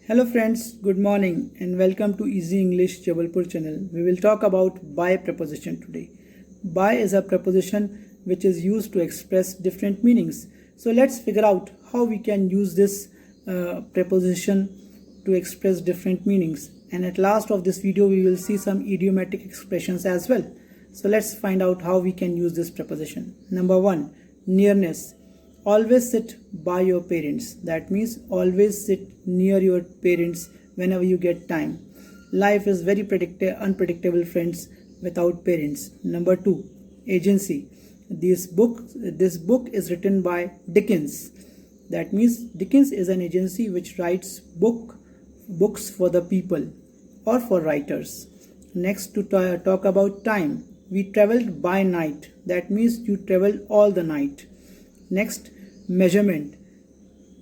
Hello friends, good morning and welcome to Easy English Jabalpur channel. We will talk about by preposition today. By is a preposition which is used to express different meanings. So let's figure out how we can use this preposition to express different meanings. And at last of this video we will see some idiomatic expressions as well. So let's find out how we can use this preposition. Number 1, nearness. Always sit by your parents. That means always sit near your parents whenever you get time. Life is very unpredictable, friends, without parents. Number 2, agency. This book is written by Dickens. That means Dickens is an agency which writes books for the people or for writers. Next, to talk about time. We traveled by night. That means you traveled all the night. Next, measurement.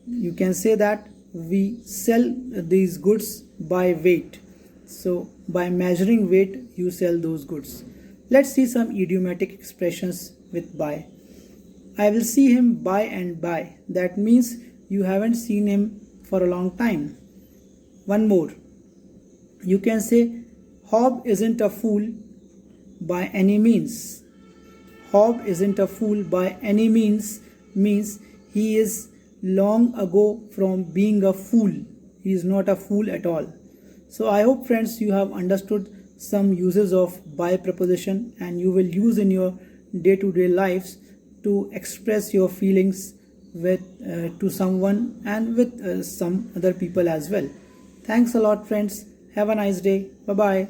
You can say that we sell these goods by weight. So by measuring weight you sell those goods. Let's see some idiomatic expressions with by. I will see him by and by. That means you haven't seen him for a long time. One more. You can say Hob isn't a fool by any means. Hob isn't a fool by any means means he is long ago from being a fool. He is not a fool at all. So I hope friends you have understood some uses of by preposition and you will use in your day-to-day lives to express your feelings with to someone and with some other people as well. Thanks a lot friends. Have a nice day. Bye bye.